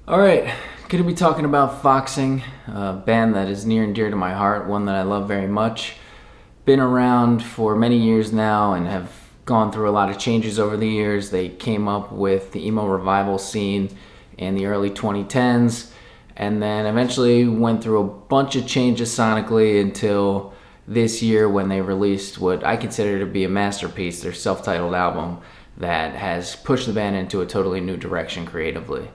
Alright, going to be talking about Foxing, a band that is near and dear to my heart, one that I love very much. Been around for many years now and have gone through a lot of changes over the years. They came up with the emo revival scene in the early 2010s and then eventually went through a bunch of changes sonically until this year when they released what I consider to be a masterpiece, their self-titled album that has pushed the band into a totally new direction creatively.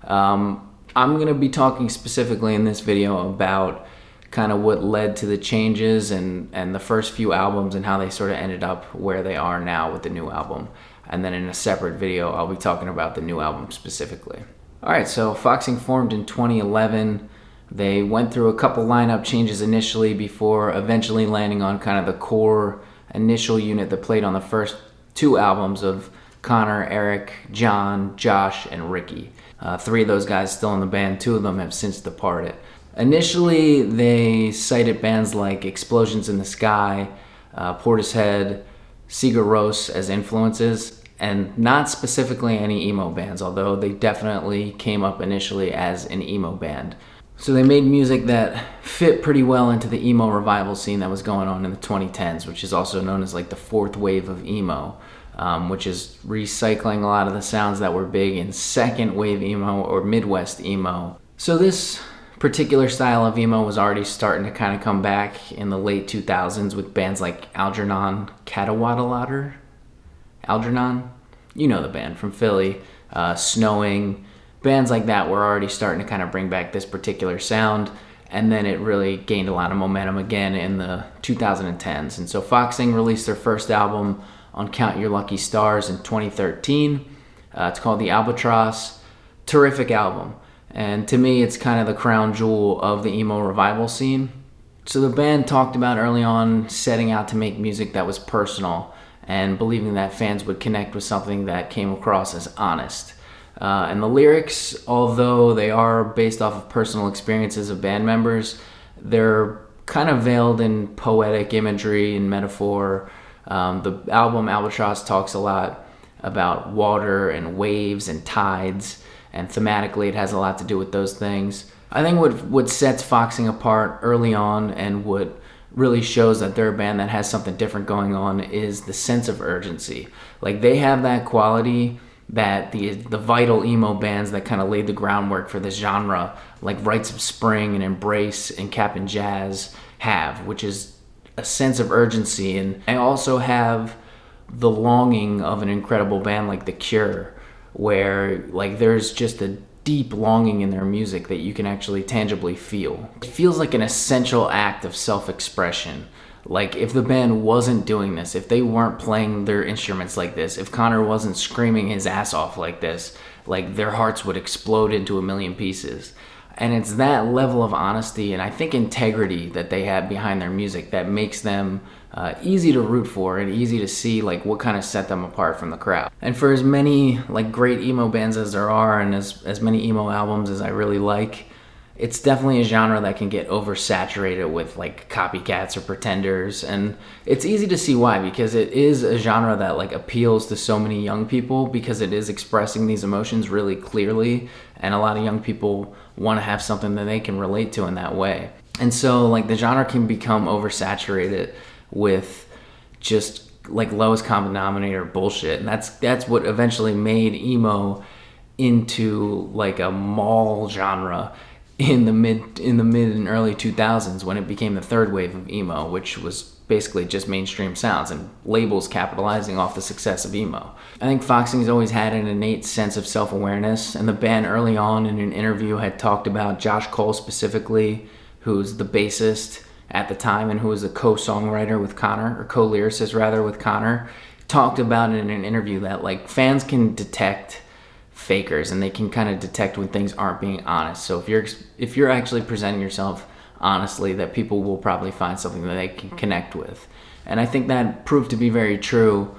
I'm going to be talking specifically in this video about kind of what led to the changes and the first few albums and how they sort of ended up where they are now with the new album. And then in a separate video, I'll be talking about the new album specifically. Alright, so Foxing formed in 2011. They went through a couple lineup changes initially before eventually landing on kind of the core initial unit that played on the first two albums of Connor, Eric, John, Josh, and Ricky. Three of those guys still in the band. Two of them have since departed. Initially, they cited bands like Explosions in the Sky, Portishead, Sigur Rós as influences, and not specifically any emo bands, although they definitely came up initially as an emo band. So they made music that fit pretty well into the emo revival scene that was going on in the 2010s, which is also known as like the fourth wave of emo. Which is recycling a lot of the sounds that were big in second wave emo or Midwest emo. So this particular style of emo was already starting to kind of come back in the late 2000s with bands like Algernon Cadwallader. Algernon? You know the band from Philly. Snowing. Bands like that were already starting to kind of bring back this particular sound. And then it really gained a lot of momentum again in the 2010s. And so Foxing released their first album on Count Your Lucky Stars in 2013. It's called the Albatross. Terrific album. And to me, it's kind of the crown jewel of the emo revival scene. So the band talked about early on setting out to make music that was personal and believing that fans would connect with something that came across as honest. And the lyrics, although they are based off of personal experiences of band members, they're kind of veiled in poetic imagery and metaphor. The album Albatross talks a lot about water and waves and tides, and thematically it has a lot to do with those things. I think what sets Foxing apart early on and what really shows that they're a band that has something different going on is the sense of urgency. Like, they have that quality that the vital emo bands that kind of laid the groundwork for this genre, like Rites of Spring and Embrace and Cap'n Jazz, have, which is a sense of urgency. And I also have the longing of an incredible band like The Cure, where like there's just a deep longing in their music that you can actually tangibly feel. It feels like an essential act of self-expression. Like, if the band wasn't doing this, if they weren't playing their instruments like this, if Connor wasn't screaming his ass off like this, like, their hearts would explode into a million pieces. And it's that level of honesty and I think integrity that they have behind their music that makes them easy to root for and easy to see like what kind of set them apart from the crowd. And for as many like great emo bands as there are and as many emo albums as I really like, it's definitely a genre that can get oversaturated with like copycats or pretenders, and it's easy to see why, because it is a genre that like appeals to so many young people because it is expressing these emotions really clearly, and a lot of young people want to have something that they can relate to in that way. And so like the genre can become oversaturated with just like lowest common denominator bullshit, and that's what eventually made emo into like a mall genre in the mid and early 2000s, when it became the third wave of emo, which was basically just mainstream sounds and labels capitalizing off the success of emo. I think Foxing's always had an innate sense of self-awareness, and the band early on in an interview had talked about Josh Cole specifically, who's the bassist at the time and who was a co-songwriter with Connor, or co-lyricist rather with Connor, talked about it in an interview that like fans can detect fakers and they can kind of detect when things aren't being honest. So if you're actually presenting yourself honestly, that people will probably find something that they can connect with. And I think that proved to be very true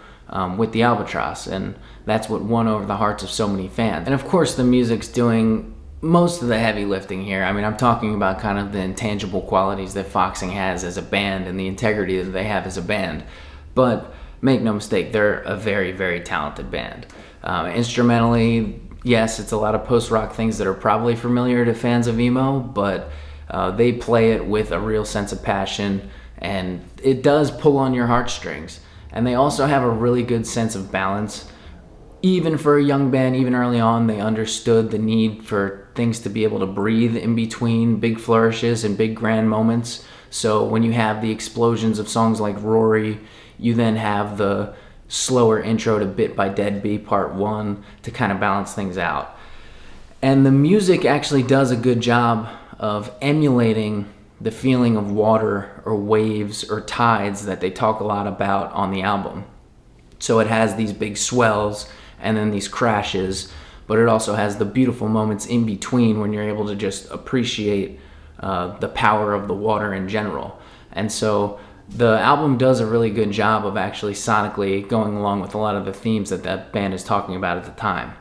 with the Albatross, and that's what won over the hearts of so many fans. And of course the music's doing most of the heavy lifting here. I mean, I'm talking about kind of the intangible qualities that Foxing has as a band and the integrity that they have as a band. But make no mistake, they're a very, very talented band. Instrumentally, Yes, it's a lot of post-rock things that are probably familiar to fans of emo, but they play it with a real sense of passion, and it does pull on your heartstrings. And they also have a really good sense of balance. Even for a young band, even early on, they understood the need for things to be able to breathe in between big flourishes and big grand moments. So when you have the explosions of songs like Rory, you then have the slower intro to Bit by Deadbeat Part 1 to kind of balance things out. And the music actually does a good job of emulating the feeling of water or waves or tides that they talk a lot about on the album. So it has these big swells and then these crashes, but it also has the beautiful moments in between when you're able to just appreciate the power of the water in general. And so the album does a really good job of actually sonically going along with a lot of the themes that that band is talking about at the time.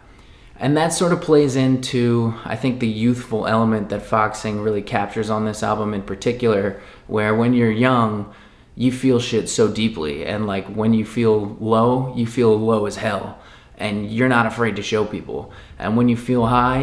And that sort of plays into, I think, the youthful element that Foxing really captures on this album in particular, where when you're young, you feel shit so deeply. And like when you feel low as hell. And you're not afraid to show people. And when you feel high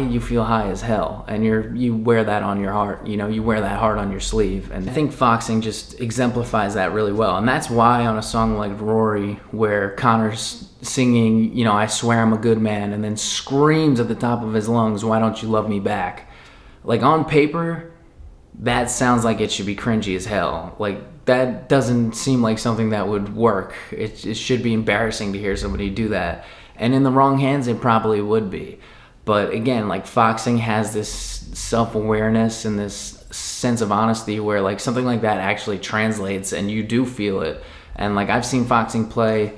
as hell. And you wear that on your heart. You know, you wear that heart on your sleeve. And I think Foxing just exemplifies that really well. And that's why on a song like Rory, where Connor's singing, you know, I swear I'm a good man, and then screams at the top of his lungs, why don't you love me back? Like on paper, that sounds like it should be cringy as hell. Like that doesn't seem like something that would work. It should be embarrassing to hear somebody do that. And in the wrong hands, it probably would be. But again, like Foxing has this self-awareness and this sense of honesty where like something like that actually translates and you do feel it. And like I've seen Foxing play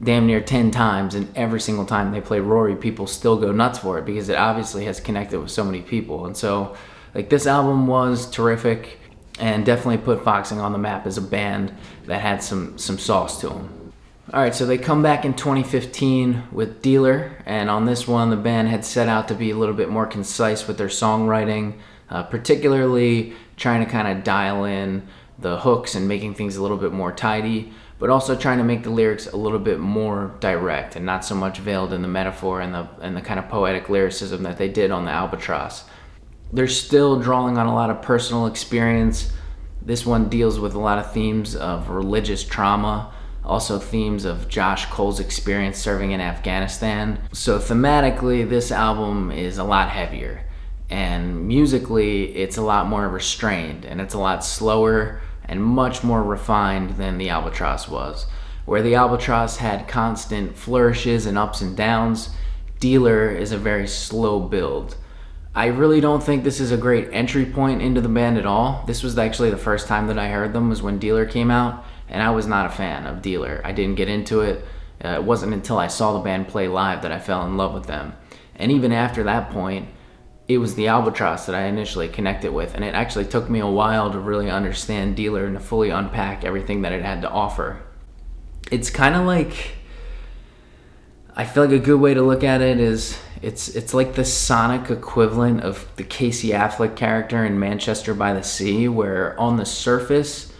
damn near 10 times, and every single time they play Rory, people still go nuts for it because it obviously has connected with so many people. And so like this album was terrific and definitely put Foxing on the map as a band that had some sauce to them. Alright, so they come back in 2015 with Dealer, and on this one the band had set out to be a little bit more concise with their songwriting, particularly trying to kind of dial in the hooks and making things a little bit more tidy, but also trying to make the lyrics a little bit more direct and not so much veiled in the metaphor and the kind of poetic lyricism that they did on the Albatross. They're still drawing on a lot of personal experience. This one deals with a lot of themes of religious trauma, also themes of Josh Cole's experience serving in Afghanistan. So thematically, this album is a lot heavier, and musically, it's a lot more restrained, and it's a lot slower and much more refined than the Albatross was. Where the Albatross had constant flourishes and ups and downs, Dealer is a very slow build. I really don't think this is a great entry point into the band at all. This was actually the first time that I heard them was when Dealer came out, and I was not a fan of Dealer. I didn't get into it. It wasn't until I saw the band play live that I fell in love with them. And even after that point, it was the Albatross that I initially connected with, and it actually took me a while to really understand Dealer and to fully unpack everything that it had to offer. It's kind of like, I feel like a good way to look at it is it's like the sonic equivalent of the Casey Affleck character in Manchester by the Sea, where on the surface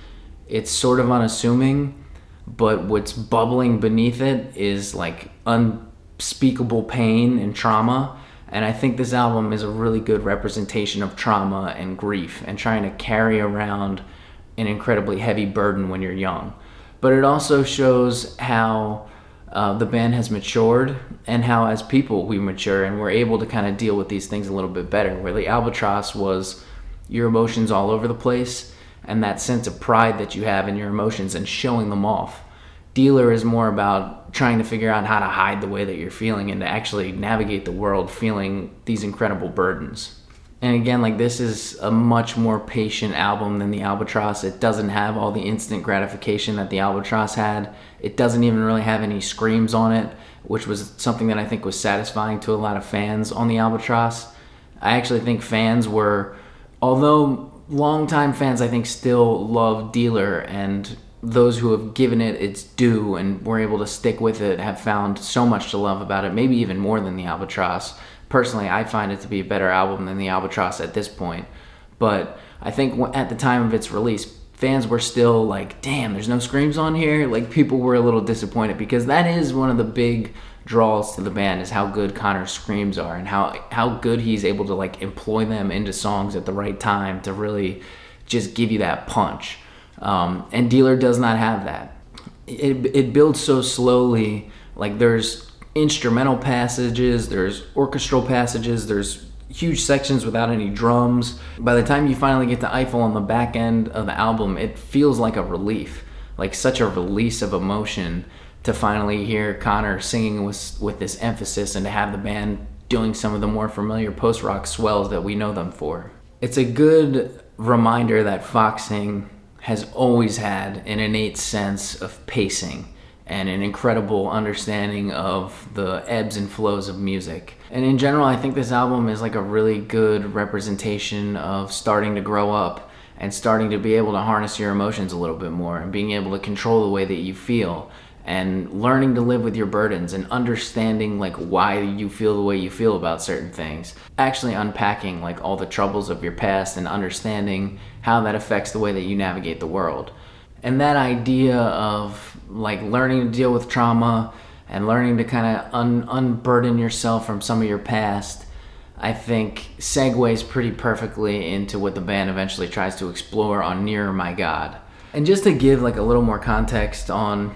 it's sort of unassuming, but what's bubbling beneath it is like unspeakable pain and trauma. And I think this album is a really good representation of trauma and grief and trying to carry around an incredibly heavy burden when you're young. But it also shows how the band has matured and how as people we mature and we're able to kind of deal with these things a little bit better. Where the Albatross was your emotions all over the place and that sense of pride that you have in your emotions and showing them off. Dealer is more about trying to figure out how to hide the way that you're feeling and to actually navigate the world feeling these incredible burdens. And again, like this is a much more patient album than the Albatross. It doesn't have all the instant gratification that the Albatross had. It doesn't even really have any screams on it, which was something that I think was satisfying to a lot of fans on the Albatross. I actually think fans were, although longtime fans I think still love Dealer, and those who have given it its due and were able to stick with it have found so much to love about it, maybe even more than the Albatross. Personally, I find it to be a better album than the Albatross at this point. But I think at the time of its release, fans were still like, damn, there's no screams on here. Like, people were a little disappointed because that is one of the big draws to the band is how good Connor's screams are, and how good he's able to like employ them into songs at the right time to really just give you that punch. And Dealer does not have that. It builds so slowly. Like there's instrumental passages, there's orchestral passages, there's huge sections without any drums. By the time you finally get to Eiffel on the back end of the album, it feels like a relief, like such a release of emotion to finally hear Connor singing with this emphasis, and to have the band doing some of the more familiar post-rock swells that we know them for. It's a good reminder that Foxing has always had an innate sense of pacing and an incredible understanding of the ebbs and flows of music. And in general, I think this album is like a really good representation of starting to grow up and starting to be able to harness your emotions a little bit more, and being able to control the way that you feel, and learning to live with your burdens, and understanding like why you feel the way you feel about certain things. Actually unpacking like all the troubles of your past and understanding how that affects the way that you navigate the world. And that idea of like learning to deal with trauma and learning to kind of unburden yourself from some of your past, I think segues pretty perfectly into what the band eventually tries to explore on Nearer My God. And just to give like a little more context on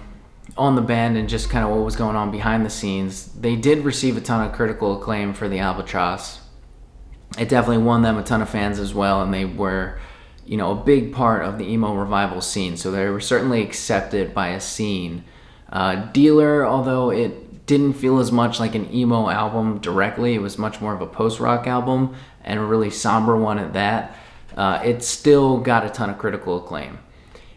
the band and just kind of what was going on behind the scenes, they did receive a ton of critical acclaim for the Albatross. It definitely won them a ton of fans as well, and they were, you know, a big part of the emo revival scene, so they were certainly accepted by a scene. Dealer, although it didn't feel as much like an emo album directly, it was much more of a post-rock album, and a really somber one at that, it still got a ton of critical acclaim.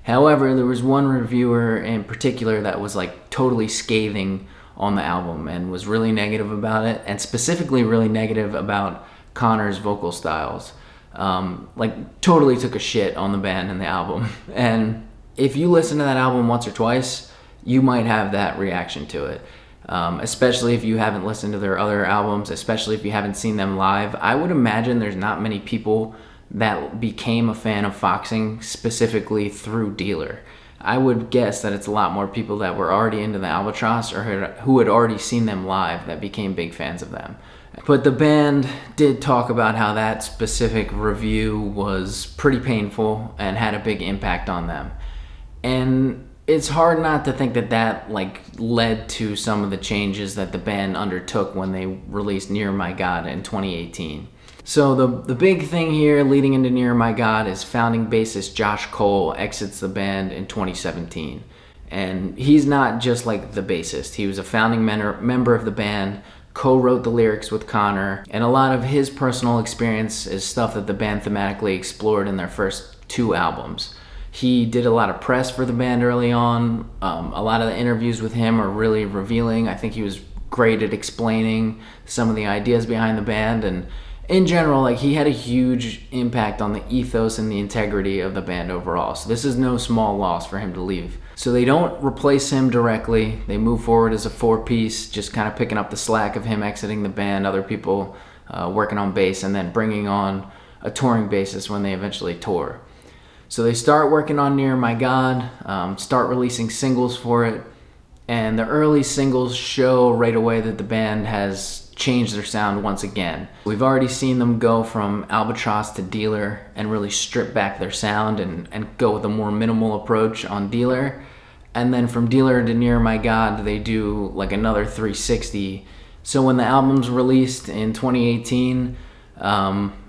However, there was one reviewer in particular that was like totally scathing on the album and was really negative about it, and specifically really negative about Connor's vocal styles. Like totally took a shit on the band and the album. And if you listen to that album once or twice, you might have that reaction to it. Especially if you haven't listened to their other albums, especially if you haven't seen them live. I would imagine there's not many people that became a fan of Foxing specifically through Dealer. I would guess that it's a lot more people that were already into the Albatross or who had already seen them live that became big fans of them. But the band did talk about how that specific review was pretty painful and had a big impact on them. And it's hard not to think that that like led to some of the changes that the band undertook when they released Near My God in 2018. So the big thing here leading into Near My God is founding bassist Josh Cole exits the band in 2017. And he's not just like the bassist. He was a founding member of the band, co-wrote the lyrics with Connor, and a lot of his personal experience is stuff that the band thematically explored in their first 2 albums. He did a lot of press for the band early on. A lot of the interviews with him are really revealing. I think he was great at explaining some of the ideas behind the band, and in general, like he had a huge impact on the ethos and the integrity of the band overall. So this is no small loss for him to leave. So they don't replace him directly. They move forward as a 4-piece, just kind of picking up the slack of him exiting the band, other people working on bass, and then bringing on a touring bassist when they eventually tour. So they start working on Near My God, start releasing singles for it, and the early singles show right away that the band has changed their sound once again. We've already seen them go from Albatross to Dealer and really strip back their sound and go with a more minimal approach on Dealer. And then from Dealer to Near My God, they do like another 360. So when the album's released in 2018,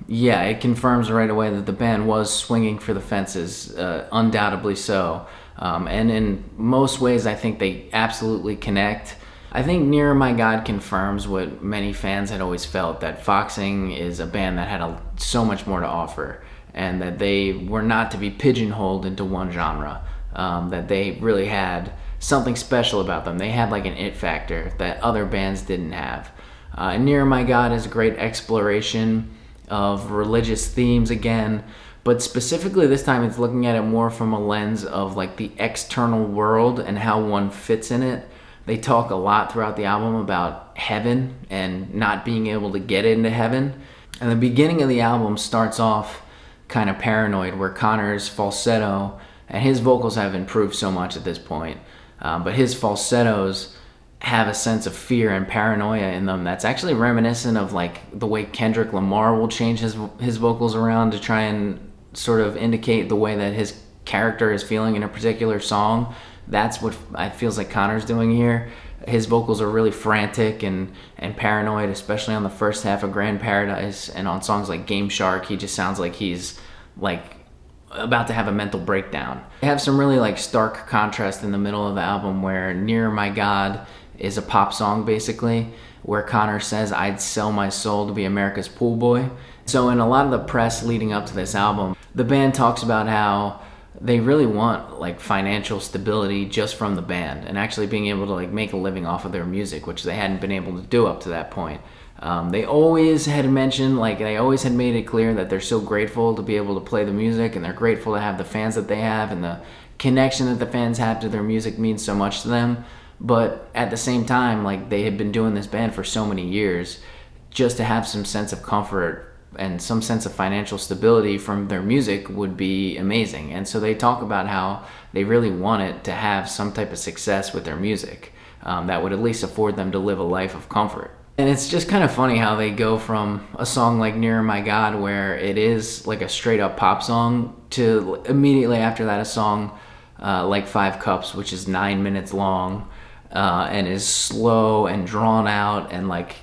it confirms right away that the band was swinging for the fences, undoubtedly so. And in most ways, I think they absolutely connect. I think Nearer My God confirms what many fans had always felt, that Foxing is a band that had so much more to offer, and that they were not to be pigeonholed into one genre, that they really had something special about them. They had like an it factor that other bands didn't have. Nearer My God is a great exploration of religious themes again, but specifically this time it's looking at it more from a lens of like the external world and how one fits in it. They talk a lot throughout the album about heaven and not being able to get into heaven. And the beginning of the album starts off kind of paranoid, where Connor's falsetto, and his vocals have improved so much at this point, but his falsettos have a sense of fear and paranoia in them that's actually reminiscent of like the way Kendrick Lamar will change his vocals around to try and sort of indicate the way that his character is feeling in a particular song. That's what it feels like Connor's doing here. His vocals are really frantic and paranoid, especially on the first half of Grand Paradise, and on songs like Game Shark, he just sounds like he's like about to have a mental breakdown. They have some really like stark contrast in the middle of the album where Near My God is a pop song basically, where Connor says, "I'd sell my soul to be America's pool boy." So in a lot of the press leading up to this album, the band talks about how they really want like financial stability just from the band and actually being able to like make a living off of their music, which they hadn't been able to do up to that point. They always had mentioned, like they always had made it clear that they're so grateful to be able to play the music, and they're grateful to have the fans that they have, and the connection that the fans have to their music means so much to them. But at the same time, like they had been doing this band for so many years, just to have some sense of comfort and some sense of financial stability from their music would be amazing. And so they talk about how they really wanted to have some type of success with their music that would at least afford them to live a life of comfort. And it's just kind of funny how they go from a song like Near My God, where it is like a straight up pop song, to immediately after that a song like 5 Cups, which is 9 minutes long and is slow and drawn out, and like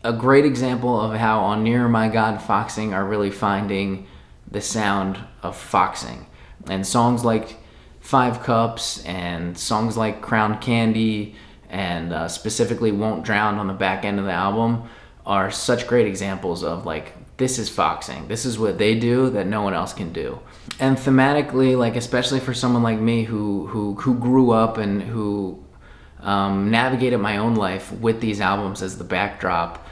a great example of how on Near My God Foxing are really finding the sound of foxing. And songs like 5 Cups and songs like Crown Candy and specifically Won't Drown on the back end of the album are such great examples of like, this is foxing. This is what they do that no one else can do. And thematically, like especially for someone like me who grew up and who navigated my own life with these albums as the backdrop,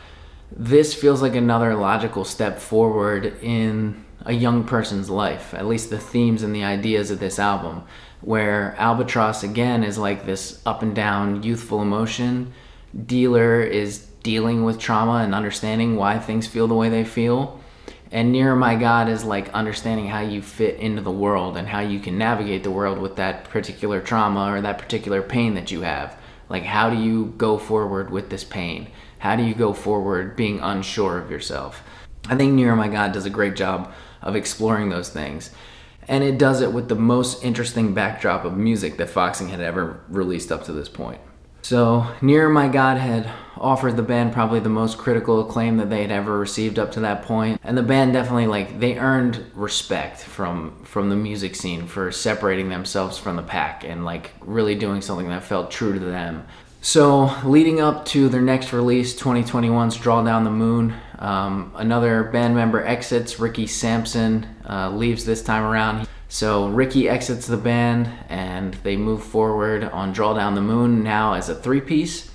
this feels like another logical step forward in a young person's life, at least the themes and the ideas of this album, where Albatross again is like this up and down youthful emotion. Dealer is dealing with trauma and understanding why things feel the way they feel. And Near My God is like understanding how you fit into the world and how you can navigate the world with that particular trauma or that particular pain that you have. Like, how do you go forward with this pain? How do you go forward being unsure of yourself? I think Near My God does a great job of exploring those things. And it does it with the most interesting backdrop of music that Foxing had ever released up to this point. So Near My God had offered the band probably the most critical acclaim that they had ever received up to that point. And the band definitely, like, they earned respect from the music scene for separating themselves from the pack and like really doing something that felt true to them. So leading up to their next release, 2021's Draw Down the Moon, another band member exits. Ricky Sampson leaves this time around. So Ricky exits the band and they move forward on Draw Down the Moon now as a 3-piece.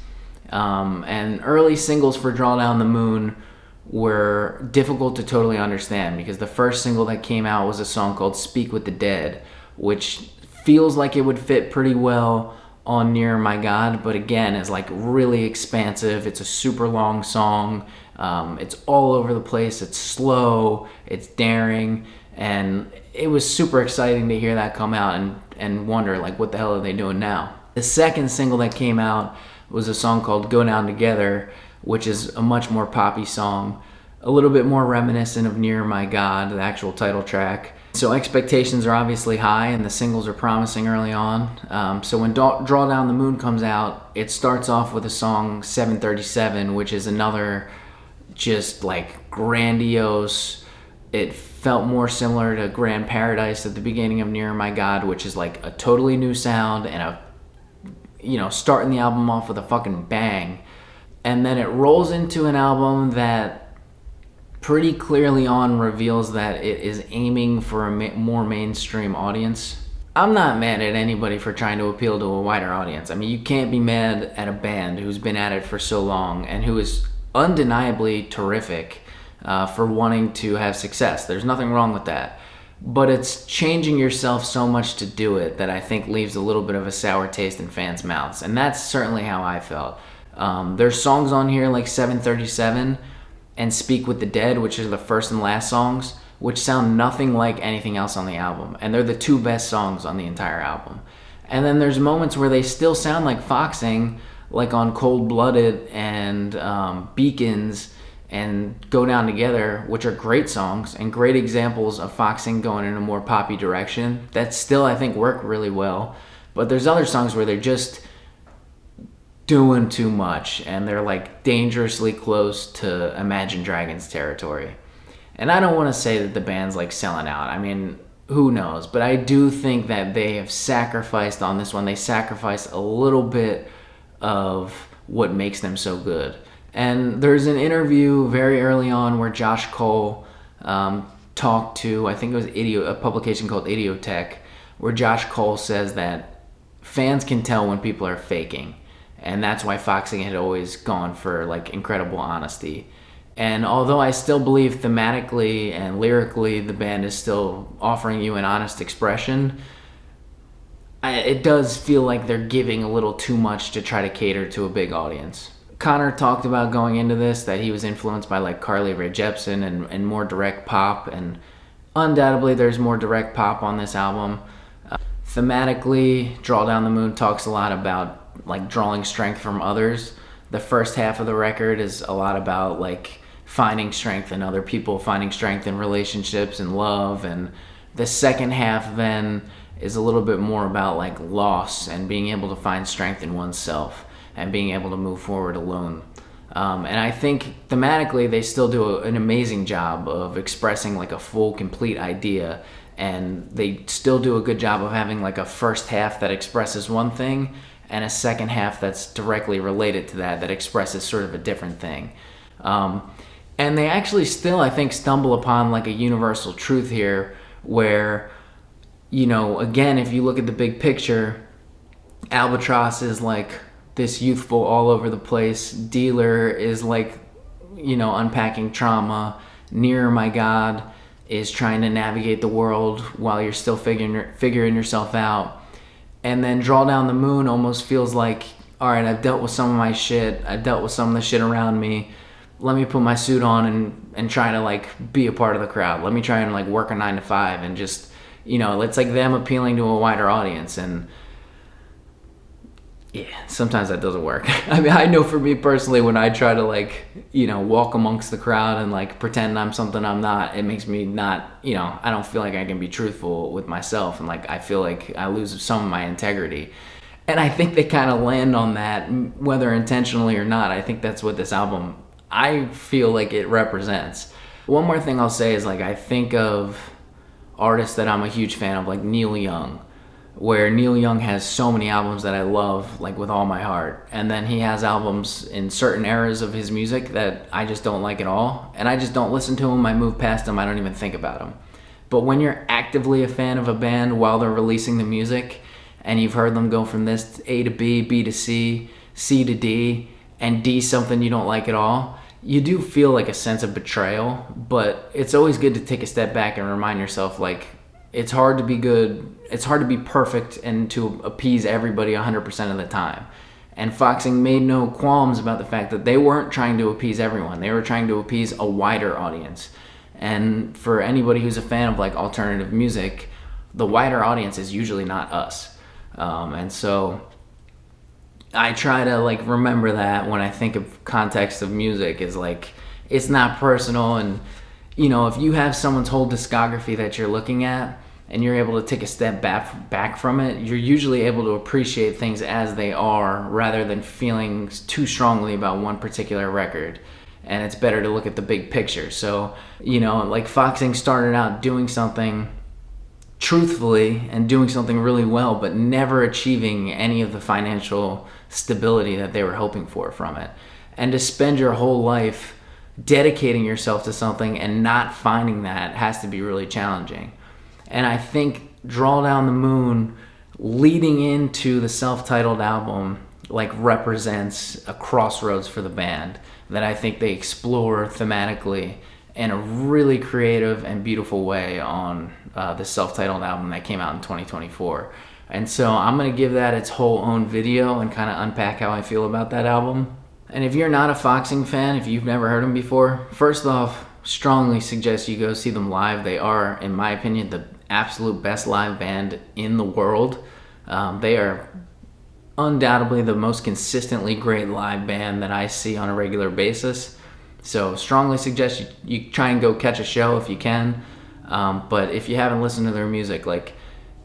And early singles for Draw Down the Moon were difficult to totally understand because the first single that came out was a song called Speak with the Dead, which feels like it would fit pretty well on Near My God, but again is like really expansive. It's a super long song. It's all over the place. It's slow. It's daring. And it was super exciting to hear that come out and wonder like, what the hell are they doing now? The second single that came out was a song called Go Down Together, which is a much more poppy song, a little bit more reminiscent of Near My God, the actual title track. So expectations are obviously high and the singles are promising early on. So when Draw Down the Moon comes out, it starts off with a song 737, which is another just like grandiose. It felt more similar to Grand Paradise at the beginning of Near My God, which is like a totally new sound and starting the album off with a fucking bang. And then it rolls into an album that pretty clearly on reveals that it is aiming for a more mainstream audience. I'm not mad at anybody for trying to appeal to a wider audience. I mean, you can't be mad at a band who's been at it for so long and who is undeniably terrific for wanting to have success. There's nothing wrong with that. But it's changing yourself so much to do it that I think leaves a little bit of a sour taste in fans' mouths. And that's certainly how I felt. There's songs on here like 737 and Speak with the Dead, which are the first and last songs, which sound nothing like anything else on the album. And they're the 2 best songs on the entire album. And then there's moments where they still sound like Foxing, like on Cold Blooded and Beacons and Go Down Together, which are great songs and great examples of Foxing going in a more poppy direction that still, I think, work really well. But there's other songs where they're just doing too much and they're like dangerously close to Imagine Dragons territory. And I don't want to say that the band's like selling out. I mean, who knows? But I do think that they have sacrificed on this one. They sacrificed a little bit of what makes them so good. And there's an interview very early on where Josh Cole talked to, I think it was a publication called Idiotech, where Josh Cole says that fans can tell when people are faking. And that's why Foxing had always gone for like incredible honesty. And although I still believe thematically and lyrically the band is still offering you an honest expression, it does feel like they're giving a little too much to try to cater to a big audience. Connor talked about going into this that he was influenced by like Carly Rae Jepsen and more direct pop, and undoubtedly there's more direct pop on this album. Thematically, Draw Down the Moon talks a lot about like drawing strength from others. The first half of the record is a lot about like finding strength in other people, finding strength in relationships and love, and the second half then is a little bit more about like loss and being able to find strength in oneself and being able to move forward alone. And I think thematically they still do an amazing job of expressing like a full, complete idea, and they still do a good job of having like a first half that expresses one thing and a second half that's directly related to that expresses sort of a different thing. And they actually still, I think, stumble upon like a universal truth here where, you know, again, if you look at the big picture, Albatross is like this youthful all over the place. Dealer is like, you know, unpacking trauma. Nearer My God is trying to navigate the world while you're still figuring yourself out. And then Draw Down the Moon almost feels like, all right, I've dealt with some of my shit. I've dealt with some of the shit around me. Let me put my suit on and try to like be a part of the crowd. Let me try and like work a 9 to 5 and just, you know, it's like them appealing to a wider audience. And yeah, sometimes that doesn't work. I mean, I know for me personally, when I try to like, you know, walk amongst the crowd and like pretend I'm something I'm not, it makes me not, you know, I don't feel like I can be truthful with myself, and like I feel like I lose some of my integrity. And I think they kind of land on that, whether intentionally or not. I think that's what this album, I feel like it represents. One more thing I'll say is like I think of artists that I'm a huge fan of, like Neil Young, where Neil Young has so many albums that I love, like with all my heart. And then he has albums in certain eras of his music that I just don't like at all. And I just don't listen to them. I move past them. I don't even think about them. But when you're actively a fan of a band while they're releasing the music, and you've heard them go from this A to B, B to C, C to D, and D something you don't like at all, you do feel like a sense of betrayal. But it's always good to take a step back and remind yourself, like, it's hard to be good, it's hard to be perfect and to appease everybody 100% of the time. And Foxing made no qualms about the fact that they weren't trying to appease everyone. They were trying to appease a wider audience. And for anybody who's a fan of like alternative music, the wider audience is usually not us. And so I try to like remember that when I think of context of music, is like, it's not personal. And you know, if you have someone's whole discography that you're looking at and you're able to take a step back from it, you're usually able to appreciate things as they are rather than feeling too strongly about one particular record. And it's better to look at the big picture. So, you know, like Foxing started out doing something truthfully and doing something really well, but never achieving any of the financial stability that they were hoping for from it. And to spend your whole life dedicating yourself to something and not finding that has to be really challenging. And I think Draw Down the Moon leading into the self-titled album like represents a crossroads for the band that I think they explore thematically in a really creative and beautiful way on the self-titled album that came out in 2024. And so I'm going to give that its whole own video and kind of unpack how I feel about that album. And if you're not a Foxing fan, if you've never heard them before, first off, strongly suggest you go see them live. They are, in my opinion, the absolute best live band in the world. They are undoubtedly the most consistently great live band that I see on a regular basis. So strongly suggest you try and go catch a show if you can. But if you haven't listened to their music, like,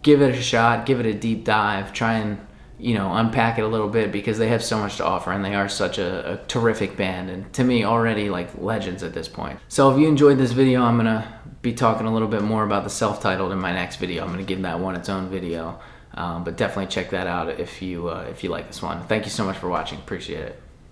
give it a shot, give it a deep dive, try and unpack it a little bit, because they have so much to offer and they are such a terrific band, and to me already like legends at this point. So if you enjoyed this video, I'm gonna be talking a little bit more about the self-titled in my next video. I'm gonna give that one its own video, but definitely check that out if you like this one. Thank you so much for watching. Appreciate it.